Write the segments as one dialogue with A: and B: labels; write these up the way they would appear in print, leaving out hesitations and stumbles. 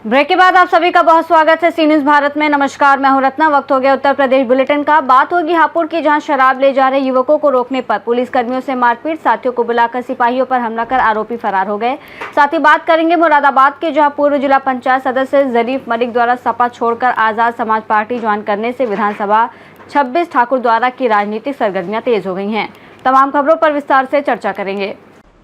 A: Break के बाद आप सभी का बहुत स्वागत है सी न्यूज़ भारत में। नमस्कार, मैं हूं रत्ना। वक्त हो गया उत्तर प्रदेश बुलेटिन का। बात होगी हापुड़ की, जहां शराब ले जा रहे युवकों को रोकने पर पुलिस कर्मियों से मारपीट, साथियों को बुलाकर सिपाहियों पर हमला कर आरोपी फरार हो गए। साथ ही बात करेंगे मुरादाबाद के, जहां पूर्व जिला पंचायत सदस्य जरीफ मलिक द्वारा सपा छोड़कर आजाद समाज पार्टी ज्वाइन करने से विधानसभा 26 ठाकुर द्वारा की राजनीतिक सरगर्मियां तेज हो गई हैं। तमाम खबरों पर विस्तार से चर्चा करेंगे।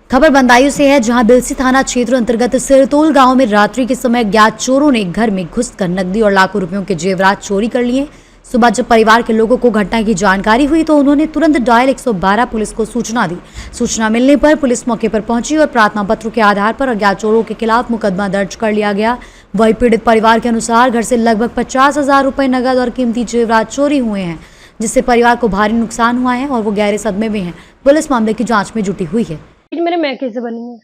B: खबर बंदायूं से है, जहां बिलसी थाना क्षेत्र अंतर्गत सिरतोल गांव में रात्रि के समय अज्ञात चोरों ने घर में घुसकर नकदी और लाखों रुपयों के जेवरात चोरी कर लिए। सुबह जब परिवार के लोगों को घटना की जानकारी हुई तो उन्होंने तुरंत डायल 112 पुलिस को सूचना दी। सूचना मिलने पर पुलिस मौके पर पहुंची और प्रार्थना पत्र के आधार पर अज्ञात चोरों के खिलाफ मुकदमा दर्ज कर लिया गया। वही पीड़ित परिवार के अनुसार घर से लगभग 50,000 रुपए नकद और कीमती जेवरात चोरी हुए हैं, जिससे परिवार को भारी नुकसान हुआ है और वो गहरे सदमे में है। पुलिस मामले की जाँच में जुटी हुई है।
C: मेरे मैके से बनी है।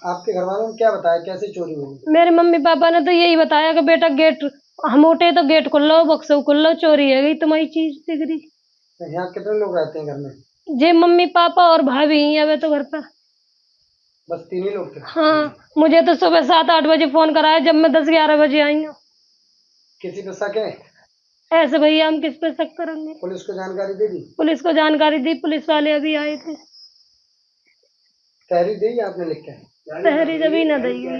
D: आपके घर वालों ने क्या बताया, कैसे चोरी हुई?
C: मेरे मम्मी पापा ने तो यही बताया कि बेटा गेट हम उठे तो गेट खोल लो, बक्सो खोल लो, चोरी है गई तुम्हारी चीज दिख रही।
D: यहाँ कितने लोग रहते हैं घर में?
C: जे मम्मी पापा और भाभी ही है तो घर पर
D: बस 3 ही लोग थे?
C: हाँ, मुझे तो सुबह 7-8 बजे फोन कराया, जब मैं 10-11 बजे आई हूँ।
D: किसी पे शक है?
C: ऐसे भैया हम किस पे शक करेंगे?
D: पुलिस को जानकारी दे दी?
C: पुलिस को जानकारी दी, पुलिस वाले अभी आए थे।
D: तहरीर दी आपने लिख के?
C: तहरीर अभी न दी है।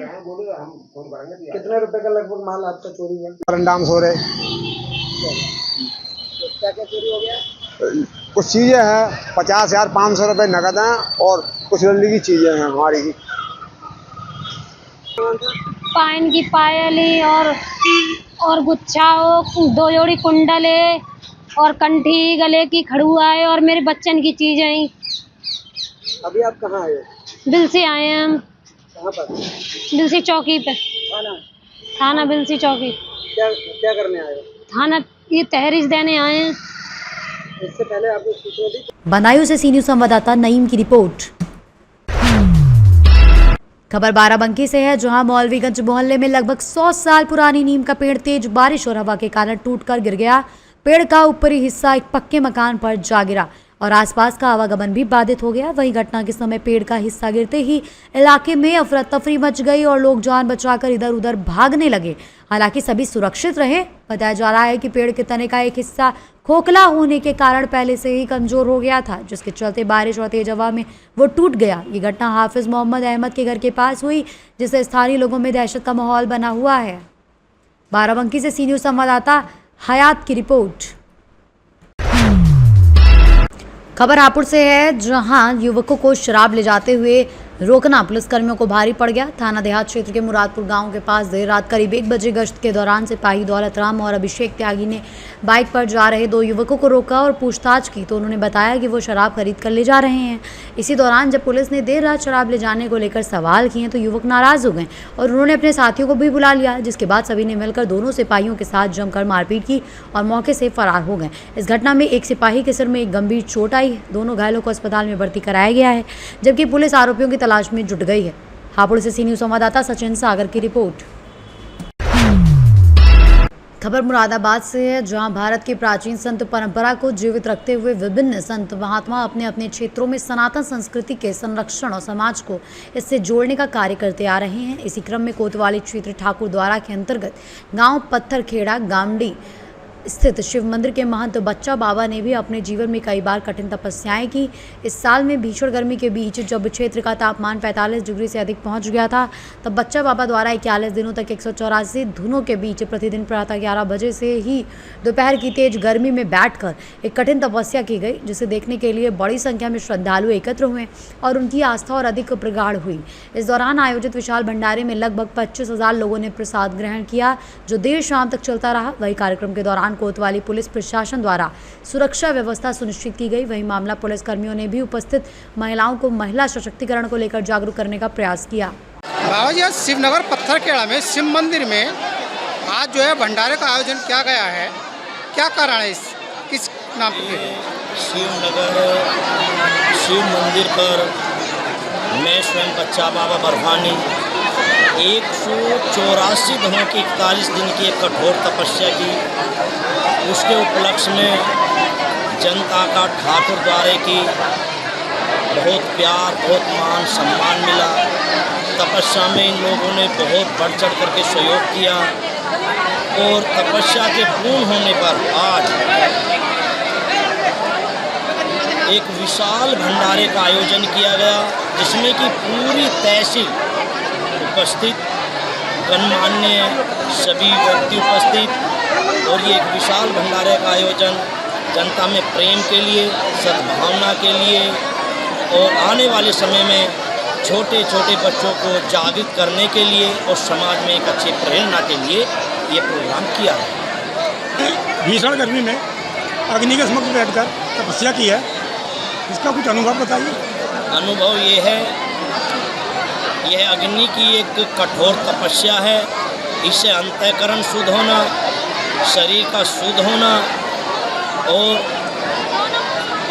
D: कितने रुपए का लगभग माल आपका चोरी हुआ? परिणाम हो रहे क्या क्या चोरी हो गया?
E: कुछ चीजें हैं, 50,500 रुपए नकद हैं और कुछ लल्ली की चीजें हैं हमारी।
F: पाइन की पायली और गुच्छा हो, 2 जोड़ी कुंडल है और कंठी, गले की खड़ुआ है और मेरे बच्चन की चीजें हैं।
D: अभी आप कहाँ आए?
F: बिलसी आए हैं हम।
D: कहाँ पर?
F: बिलसी चौकी पे। थाना बिलसी चौकी।
D: क्या करने आए?
F: थाना ये तहरीर देने आए हैं।
D: इससे पहले आपको सूचना दी?
B: बंदायूं से सी न्यूज़ संवाददाता नईम की रिपोर्ट। खबर बाराबंकी से है, जहां मौलवीगंज मोहल्ले में लगभग 100 साल पुरानी नीम का पेड़ तेज बारिश और हवा के कारण टूटकर गिर गया। पेड़ का ऊपरी हिस्सा एक पक्के मकान पर जा गिरा और आसपास का आवागमन भी बाधित हो गया। वहीं घटना के समय पेड़ का हिस्सा गिरते ही इलाके में अफरा तफरी मच गई और लोग जान बचाकर इधर उधर भागने लगे। हालांकि सभी सुरक्षित रहे। बताया जा रहा है कि पेड़ के तने का एक हिस्सा खोखला होने के कारण पहले से ही कमजोर हो गया था, जिसके चलते बारिश और तेज हवा में वो टूट गया। ये घटना हाफिज मोहम्मद अहमद के घर के पास हुई, जिससे स्थानीय लोगों में दहशत का माहौल बना हुआ है। बाराबंकी से सी न्यूज़ संवाददाता हयात की रिपोर्ट। खबर हापुड़ से है, जहां युवकों को शराब ले जाते हुए रोकना पुलिसकर्मियों को भारी पड़ गया। थाना देहात क्षेत्र के मुरादपुर गांव के पास देर रात करीब 1 बजे गश्त के दौरान सिपाही दौलत राम और अभिषेक त्यागी ने बाइक पर जा रहे 2 युवकों को रोका और पूछताछ की तो उन्होंने बताया कि वो शराब खरीद कर ले जा रहे हैं। इसी दौरान जब पुलिस ने देर रात शराब ले जाने को लेकर सवाल किए तो युवक नाराज हो गए और उन्होंने अपने साथियों को भी बुला लिया, जिसके बाद सभी ने मिलकर दोनों सिपाहियों के साथ जमकर मारपीट की और मौके से फरार हो गए। इस घटना में एक सिपाही के सिर में एक गंभीर चोट आई है। दोनों घायलों को अस्पताल में भर्ती कराया गया है, जबकि पुलिस आरोपियों की तलाश में जुट गई है। हापुड़ से सी न्यूज़ संवाददाता सचिन सागर की रिपोर्ट। खबर मुरादाबाद से है, जहां भारत की प्राचीन संत परंपरा को जीवित रखते हुए विभिन्न संत महात्मा अपने अपने क्षेत्रों में सनातन संस्कृति के संरक्षण और समाज को इससे जोड़ने का कार्य करते आ रहे हैं। इसी क्रम में कोतवाली क्षेत्र ठाकुर द्वारा के अंतर्गत गांव पत्थरखेड़ा गामडी स्थित शिव मंदिर के महंत बच्चा बाबा ने भी अपने जीवन में कई बार कठिन तपस्याएं की। इस साल में भीषण गर्मी के बीच जब क्षेत्र का तापमान 45 डिग्री से अधिक पहुंच गया था, तब बच्चा बाबा द्वारा 41 दिनों तक 184 धुनों के बीच प्रतिदिन प्रातः 11 बजे से ही दोपहर की तेज गर्मी में बैठकर एक कठिन तपस्या की गई, जिसे देखने के लिए बड़ी संख्या में श्रद्धालु एकत्र हुए और उनकी आस्था और अधिक प्रगाढ़ हुई। इस दौरान आयोजित विशाल भंडारे में लगभग 25,000 लोगों ने प्रसाद ग्रहण किया, जो देर शाम तक चलता रहा। वही कार्यक्रम के दौरान कोतवाली पुलिस प्रशासन द्वारा सुरक्षा व्यवस्था सुनिश्चित की गई। वही मामला पुलिस कर्मियों ने भी उपस्थित महिलाओं को महिला सशक्तिकरण को लेकर जागरूक करने का प्रयास किया।
G: बाबा जी, आज शिवनगर पत्थरखेड़ा में शिव मंदिर में आज जो है भंडारे का आयोजन किया गया है, क्या कारण है? किस नाम पे?
H: शिवनगर शिव मंदिर पर मैं स्वयं बच्चा बाबा बर्फानी 184 दिनों की 41 दिन की एक कठोर तपस्या की। उसके उपलक्ष्य में जनता का ठाकुर द्वारे की बहुत प्यार, बहुत मान सम्मान मिला। तपस्या में इन लोगों ने बहुत बढ़ चढ़ करके सहयोग किया और तपस्या के पूर्ण होने पर आज एक विशाल भंडारे का आयोजन किया गया, जिसमें कि पूरी तहसील उपस्थित, गणमान्य सभी व्यक्ति उपस्थित, और ये एक विशाल भंडारे का आयोजन जनता में प्रेम के लिए, सद्भावना के लिए और आने वाले समय में छोटे छोटे बच्चों को जागृत करने के लिए और समाज में एक अच्छी प्रेरणा के लिए ये प्रोग्राम किया है।
E: भीषण गर्मी में अग्नि के समक्ष बैठकर तपस्या की है, इसका कुछ अनुभव बताइए।
H: अनुभव ये है, यह अग्नि की एक कठोर तपस्या है। इससे अंतःकरण शुद्ध होना, शरीर का शुद्ध होना और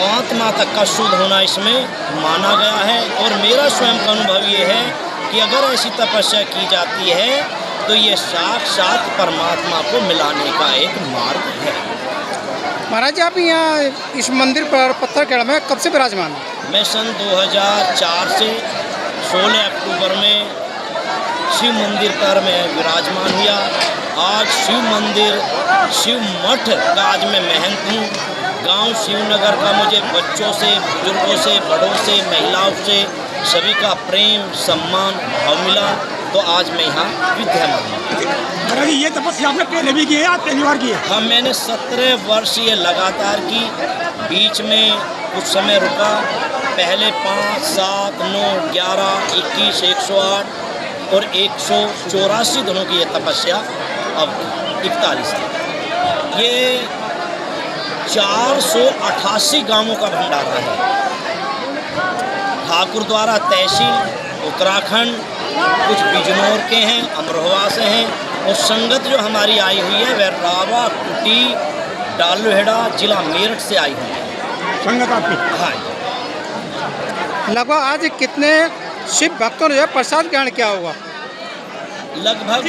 H: आत्मा तक का शुद्ध होना इसमें माना गया है। और मेरा स्वयं का अनुभव ये है कि अगर ऐसी तपस्या की जाती है तो ये साक्षात परमात्मा को मिलाने का एक मार्ग है।
G: महाराज जी, आप यहाँ इस मंदिर पर पत्थरखेड़ा में कब से विराजमान हैं?
H: मैं सन 2004 से 16 अक्टूबर में शिव मंदिर पर मैं विराजमान हुआ। आज शिव मंदिर, शिव मठ का आज मैं महंत हूँ। गांव शिवनगर का मुझे बच्चों से, बुजुर्गों से, बड़ों से, महिलाओं से सभी का प्रेम सम्मान भाव मिला, तो आज मैं यहाँ विद्यमान हूँ।
E: ये तपस्या आपने पहले भी की है या पहली बार की है?
H: हाँ, मैंने 17 वर्ष ये लगातार की। बीच में कुछ समय रुका, पहले 5, 7, 9, 11, 21, 108 और 184 दिनों की ये तपस्या अब 41 है। ये 488 गांवों का भंडारा है। ठाकुर द्वारा तहसील उत्तराखंड, कुछ बिजनौर के हैं, अमरोहा से हैं, और संगत जो हमारी आई हुई है वह रावा, कुटी, डालुहेड़ा जिला मेरठ से आई हुई है
E: संगत आपकी।
H: हाँ,
G: लगभग आज कितने शिव भक्तों ने प्रसाद ग्रहण किया होगा?
H: लगभग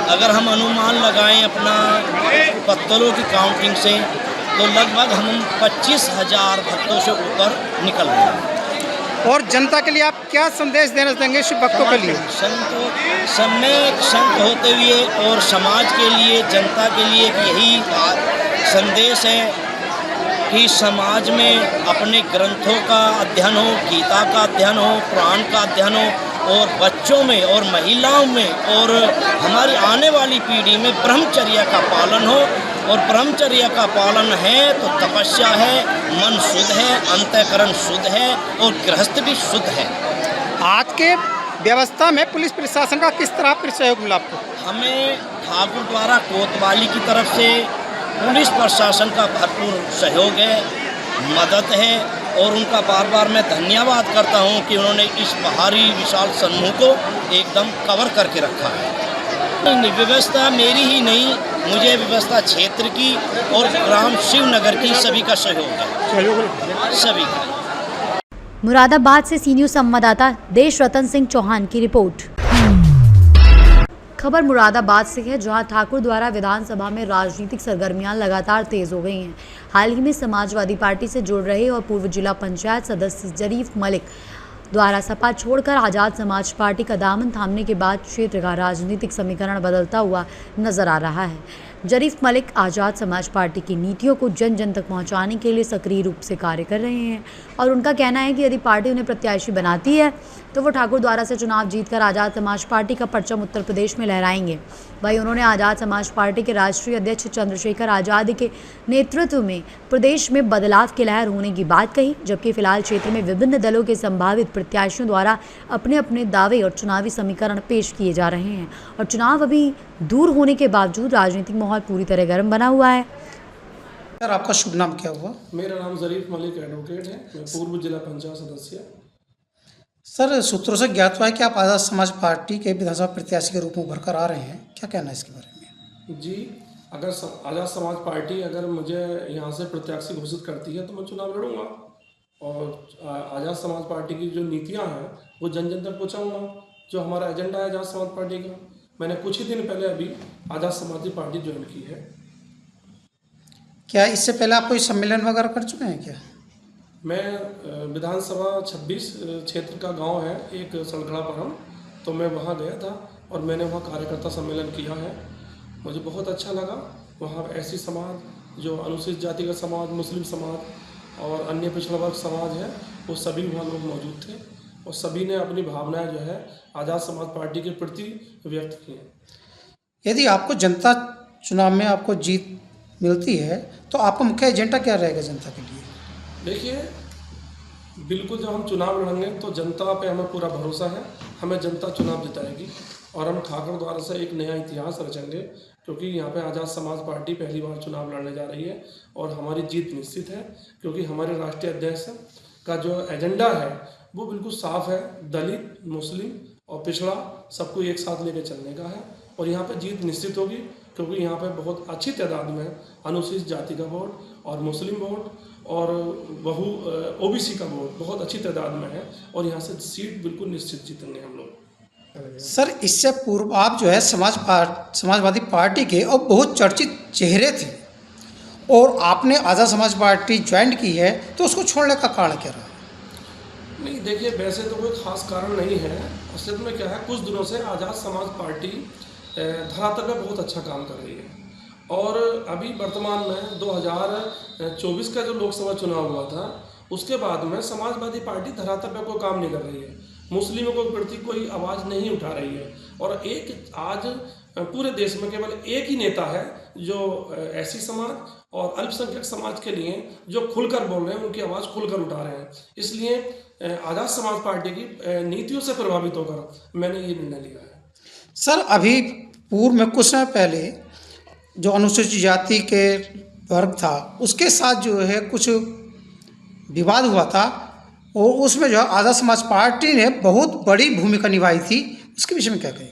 H: अगर हम अनुमान लगाएं अपना पत्तलों की काउंटिंग से, तो लगभग हम 25,000 भक्तों से ऊपर निकल रहे हैं।
G: और जनता के लिए आप क्या संदेश देना चाहेंगे शिव भक्तों के लिए?
H: संत होते हुए और समाज के लिए, जनता के लिए यही संदेश है कि समाज में अपने ग्रंथों का अध्ययन हो, गीता का अध्ययन हो, पुराण का अध्ययन हो, और बच्चों में और महिलाओं में और हमारी आने वाली पीढ़ी में ब्रह्मचर्य का पालन हो। और ब्रह्मचर्य का पालन है तो तपस्या है, मन शुद्ध है, अंतःकरण शुद्ध है और गृहस्थ भी शुद्ध है।
G: आज के व्यवस्था में पुलिस प्रशासन का किस तरह पर सहयोग मिला आपको?
H: हमें ठाकुर द्वारा कोतवाली की तरफ से पुलिस प्रशासन का भरपूर सहयोग है, मदद है, और उनका बार बार मैं धन्यवाद करता हूं कि उन्होंने इस भारी विशाल समूह को एकदम कवर करके रखा है। व्यवस्था मेरी ही नहीं, मुझे व्यवस्था क्षेत्र की और ग्राम शिवनगर की सभी का सहयोग है, सभी का।
B: मुरादाबाद से सी न्यूज़ संवाददाता देश रतन सिंह चौहान की रिपोर्ट। खबर मुरादाबाद से है, जहां ठाकुर द्वारा विधानसभा में राजनीतिक सरगर्मियां लगातार तेज हो गई हैं। हाल ही में समाजवादी पार्टी से जुड़ रहे और पूर्व जिला पंचायत सदस्य जरीफ मलिक द्वारा सपा छोड़कर आज़ाद समाज पार्टी का दामन थामने के बाद क्षेत्र का राजनीतिक समीकरण बदलता हुआ नजर आ रहा है। जरीफ मलिक आज़ाद समाज पार्टी की नीतियों को जन जन तक पहुंचाने के लिए सक्रिय रूप से कार्य कर रहे हैं, और उनका कहना है कि यदि पार्टी उन्हें प्रत्याशी बनाती है तो वो ठाकुर द्वारा से चुनाव जीतकर आज़ाद समाज पार्टी का परचम उत्तर प्रदेश में लहराएंगे। वहीं उन्होंने आज़ाद समाज पार्टी के राष्ट्रीय अध्यक्ष चंद्रशेखर आज़ाद के नेतृत्व में प्रदेश में बदलाव की लहर होने की बात कही, जबकि फिलहाल क्षेत्र में विभिन्न दलों के संभावित प्रत्याशियों द्वारा अपने अपने दावे और चुनावी समीकरण पेश किए जा रहे हैं, और चुनाव अभी दूर होने के बावजूद राजनीतिक माहौल पूरी तरह गर्म बना हुआ है।
G: सर, आपका शुभ नाम क्या हुआ?
I: मेरा नाम जरीफ मलिक एडवोकेट है, मैं पूर्व जिला पंचायत सदस्य।
G: सर, सूत्रों से ज्ञात हुआ है कि आप आज़ाद समाज पार्टी के विधानसभा प्रत्याशी के रूप में उभर कर आ रहे हैं, क्या कहना है इसके बारे में?
I: जी, अगर आज़ाद समाज पार्टी अगर मुझे यहाँ से प्रत्याशी घोषित करती है तो मैं चुनाव लड़ूंगा, और आज़ाद समाज पार्टी की जो नीतियाँ हैं वो जन जन तक पहुँचाऊँगा। जो हमारा एजेंडा है आज़ाद समाज पार्टी का, मैंने कुछ ही दिन पहले अभी आज़ाद समाजवादी पार्टी ज्वाइन की है।
J: क्या इससे पहले आप कोई सम्मेलन वगैरह कर चुके हैं क्या?
I: मैं विधानसभा 26 क्षेत्र का गांव है एक सलगड़ा परम, तो मैं वहां गया था और मैंने वहां कार्यकर्ता सम्मेलन किया है। मुझे बहुत अच्छा लगा। वहां ऐसी समाज जो अनुसूचित जाति का समाज, मुस्लिम समाज और अन्य पिछड़ा वर्ग समाज है, वो सभी वहाँ लोग मौजूद थे और सभी ने अपनी भावनाएं जो है आज़ाद समाज पार्टी के प्रति व्यक्त की हैं।
J: यदि आपको जनता चुनाव में आपको जीत मिलती है तो आपका मुख्य एजेंडा क्या रहेगा जनता के लिए?
I: देखिए, बिल्कुल जब हम चुनाव लड़ेंगे तो जनता पे हमें पूरा भरोसा है। हमें जनता चुनाव जिताएगी और हम ठाकुर द्वारा से एक नया इतिहास रचेंगे, क्योंकि यहाँ पे आज़ाद समाज पार्टी पहली बार चुनाव लड़ने जा रही है और हमारी जीत निश्चित है, क्योंकि हमारे राष्ट्रीय अध्यक्ष का जो एजेंडा है वो बिल्कुल साफ है। दलित, मुस्लिम और पिछड़ा सबको एक साथ लेकर चलने का है और यहाँ पे जीत निश्चित होगी, क्योंकि यहाँ पे बहुत अच्छी तादाद में अनुसूचित जाति का वोट और मुस्लिम वोट और ओबीसी का वोट बहुत अच्छी तादाद में है और यहाँ से सीट बिल्कुल निश्चित जीतेंगे हम लोग।
J: सर, इससे पूर्व आप जो है समाजवादी पार्टी के और बहुत चर्चित चेहरे थे और आपने आज़ाद समाज पार्टी ज्वाइन की है, तो उसको छोड़ने का कारण क्या रहा?
I: नहीं, देखिए, वैसे तो कोई खास कारण नहीं है। असल में क्या है, कुछ दिनों से आज़ाद समाज पार्टी धरातल पर बहुत अच्छा काम कर रही है और अभी वर्तमान में 2024 का जो लोकसभा चुनाव हुआ था उसके बाद में समाजवादी पार्टी धरातल पर कोई काम नहीं कर रही है, मुस्लिमों के प्रति कोई आवाज़ नहीं उठा रही है और एक आज पूरे देश में केवल एक ही नेता है जो एससी समाज और अल्पसंख्यक समाज के लिए जो खुलकर बोल रहे हैं, उनकी आवाज़ खुलकर उठा रहे हैं। इसलिए आज़ाद समाज पार्टी की नीतियों से प्रभावित होकर मैंने ये निर्णय लिया है।
J: सर, अभी पूर्व में कुछ समय पहले जो अनुसूचित जाति के वर्ग था उसके साथ जो है कुछ विवाद हुआ था और उसमें जो आज़ाद समाज पार्टी ने बहुत बड़ी भूमिका निभाई थी, उसके विषय में क्या कहेंगे?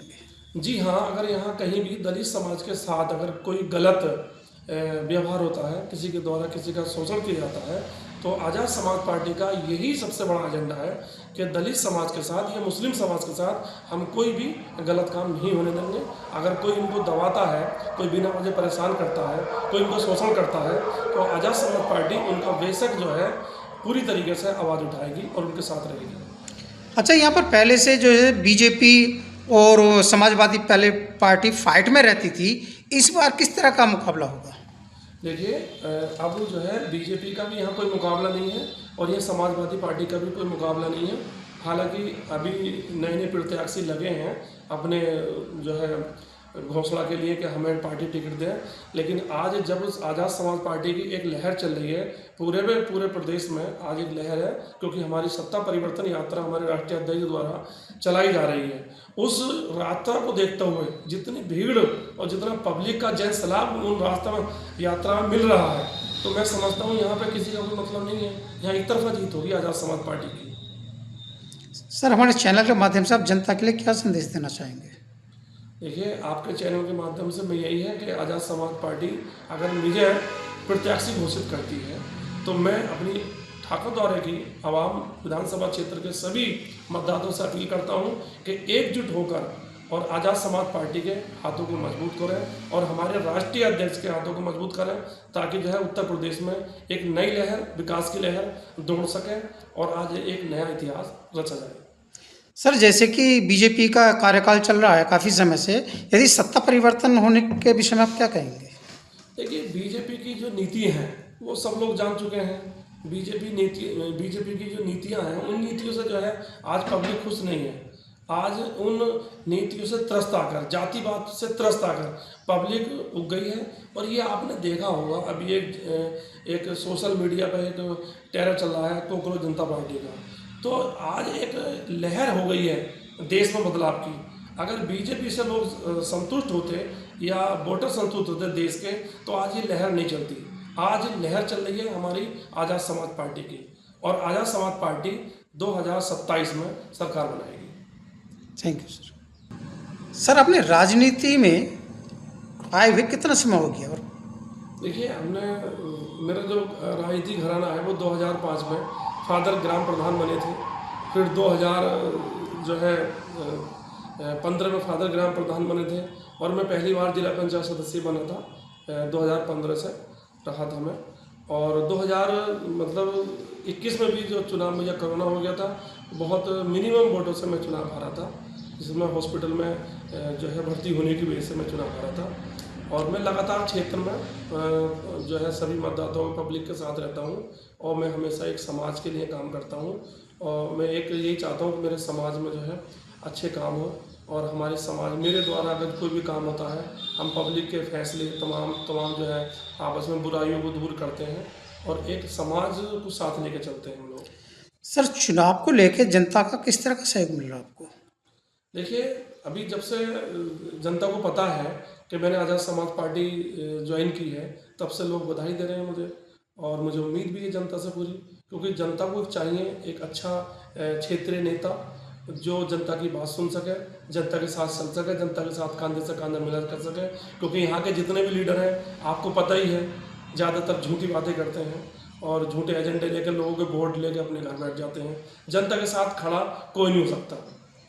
I: जी हाँ, अगर यहाँ कहीं भी दलित समाज के साथ अगर कोई गलत व्यवहार होता है, किसी के द्वारा किसी का शोषण किया जाता है, तो आज़ाद समाज पार्टी का यही सबसे बड़ा एजेंडा है कि दलित समाज के साथ या मुस्लिम समाज के साथ हम कोई भी गलत काम नहीं होने देंगे। अगर कोई इनको दबाता है, कोई बिना वजह परेशान करता है, कोई इनको शोषण करता है, तो आज़ाद समाज पार्टी उनका बेशक जो है पूरी तरीके से आवाज़ उठाएगी और उनके साथ रहेगी।
J: अच्छा, यहाँ पर पहले से जो है बीजेपी और समाजवादी पहले पार्टी फाइट में रहती थी, इस बार किस तरह का मुकाबला होगा?
I: देखिए, अब जो है बीजेपी का भी यहाँ कोई मुकाबला नहीं है और ये समाजवादी पार्टी का भी कोई मुकाबला नहीं है। हालांकि अभी नए नए प्रत्याशी लगे हैं अपने जो है घोषणा के लिए कि हमें पार्टी टिकट दें, लेकिन आज जब उस आज़ाद समाज पार्टी की एक लहर चल रही है पूरे प्रदेश में, आज एक लहर है, क्योंकि हमारी सत्ता परिवर्तन यात्रा हमारे राष्ट्रीय अध्यक्ष द्वारा चलाई जा रही है। उस यात्रा को देखते हुए जितनी भीड़ और जितना पब्लिक का जन सैलाब उन रास्ता में यात्रा में मिल रहा है, तो मैं समझता हूँ यहाँ पे किसी का कोई मतलब नहीं है, यहाँ एक तरफा जीत होगी आज़ाद समाज पार्टी की।
J: सर, हमारे चैनल के माध्यम से आप जनता के लिए क्या संदेश देना चाहेंगे?
I: देखिए, आपके चैनल के माध्यम से मैं यही है कि आज़ाद समाज पार्टी अगर मुझे प्रत्याशी घोषित करती है तो मैं अपनी ठाकुर द्वारा की आवाम विधानसभा क्षेत्र के सभी मतदाताओं से अपील करता हूं कि एकजुट होकर और आज़ाद समाज पार्टी के हाथों को मजबूत करें और हमारे राष्ट्रीय अध्यक्ष के हाथों को मजबूत करें, ताकि जो है उत्तर प्रदेश में एक नई लहर, विकास की लहर दौड़ सके और आज एक नया इतिहास रचा जाए।
J: सर, जैसे कि बीजेपी का कार्यकाल चल रहा है काफ़ी समय से, यदि सत्ता परिवर्तन होने के विषय में आप क्या कहेंगे?
I: देखिए, बीजेपी की जो नीति हैं वो सब लोग जान चुके हैं। बीजेपी की जो नीतियां हैं, उन नीतियों से जो है आज पब्लिक खुश नहीं है। आज उन नीतियों से त्रस्त आकर, जातिवाद से त्रस्त आकर पब्लिक उग गई है और ये आपने देखा होगा, अभी एक सोशल मीडिया पर एक टेरर चल रहा है कॉकरोच जनता पार्टी का, तो आज एक लहर हो गई है देश में बदलाव की। अगर बीजेपी से लोग संतुष्ट होते या वोटर संतुष्ट होते देश के, तो आज ये लहर नहीं चलती। आज लहर चल रही है हमारी आज़ाद समाज पार्टी की और आज़ाद समाज पार्टी 2027 में सरकार बनाएगी।
J: Thank you sir. सर, अपने राजनीति में आए हुए कितना समय हो गया? और
I: देखिए, मेरा जो राजनीतिक घराना है वो 2005 में फादर ग्राम प्रधान बने थे, फिर 2000 जो है 15 में फादर ग्राम प्रधान बने थे और मैं पहली बार जिला पंचायत सदस्य बना था। 2015 से रहा था मैं, और 2021 में भी जो चुनाव में कोरोना हो गया था, बहुत मिनिमम वोटों से मैं चुनाव हारा था, जिसमें हॉस्पिटल में जो है भर्ती होने की वजह से मैं चुनाव हारा था। और मैं लगातार क्षेत्र में जो है सभी मतदाताओं पब्लिक के साथ रहता हूँ और मैं हमेशा एक समाज के लिए काम करता हूँ और मैं एक यही चाहता हूँ कि मेरे समाज में जो है अच्छे काम हो और हमारे समाज मेरे द्वारा अगर कोई भी काम होता है, हम पब्लिक के फैसले तमाम जो है आपस में बुराइयों को दूर करते हैं और एक समाज को साथ लेके चलते हैं हम लोग।
J: सर, चुनाव को लेकर जनता का किस तरह का सहयोग मिल रहा है आपको?
I: देखिए, अभी जब से जनता को पता है कि मैंने आज़ाद समाज पार्टी ज्वाइन की है, तब से लोग बधाई दे रहे हैं मुझे और मुझे उम्मीद भी है जनता से पूरी, क्योंकि जनता को चाहिए एक अच्छा क्षेत्रीय नेता जो जनता की बात सुन सके, जनता के साथ चल सके, जनता के साथ कंधे से कंधा मिला कर सके। क्योंकि यहाँ के जितने भी लीडर हैं आपको पता ही है, ज़्यादातर झूठी बातें करते हैं और झूठे एजेंडे लेकर लोगों के वोट लेकर अपने घर बैठ जाते हैं। जनता के साथ खड़ा कोई नहीं हो सकता,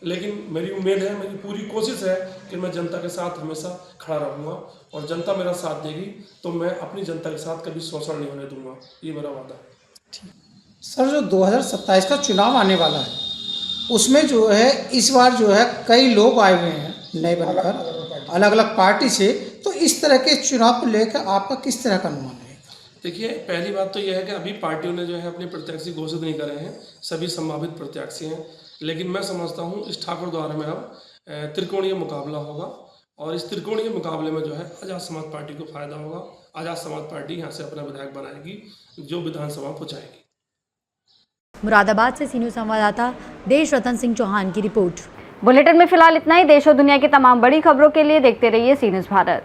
I: लेकिन मेरी उम्मीद है, मेरी पूरी कोशिश है कि मैं जनता के साथ हमेशा खड़ा रहूँगा और जनता मेरा साथ देगी तो मैं अपनी जनता के साथ कभी शोषण नहीं होने दूंगा, ये मेरा वादा है।
J: सर, जो 2027 का चुनाव आने वाला है उसमें जो है इस बार जो है कई लोग आए हुए हैं नए बनकर अलग अलग पार्टी से, तो इस तरह के चुनाव को लेकर आपका किस तरह का अनुमान है?
I: देखिए, पहली बात तो यह है कि अभी पार्टियों ने जो है अपने प्रत्याशी घोषित नहीं करे हैं, सभी संभावित प्रत्याशी हैं, लेकिन मैं समझता हूँ इस ठाकुर द्वारा में अब त्रिकोणीय मुकाबला होगा और इस त्रिकोणीय मुकाबले में जो है आज़ाद समाज पार्टी को फायदा होगा। आज़ाद समाज पार्टी यहाँ से अपना विधायक बनाएगी जो विधानसभा पहुँचाएगी।
B: मुरादाबाद से सीनियर संवाददाता देश रतन सिंह चौहान की रिपोर्ट।
A: बुलेटिन में फिलहाल इतना ही। देश और दुनिया की तमाम बड़ी खबरों के लिए देखते रहिए सी न्यूज़ भारत।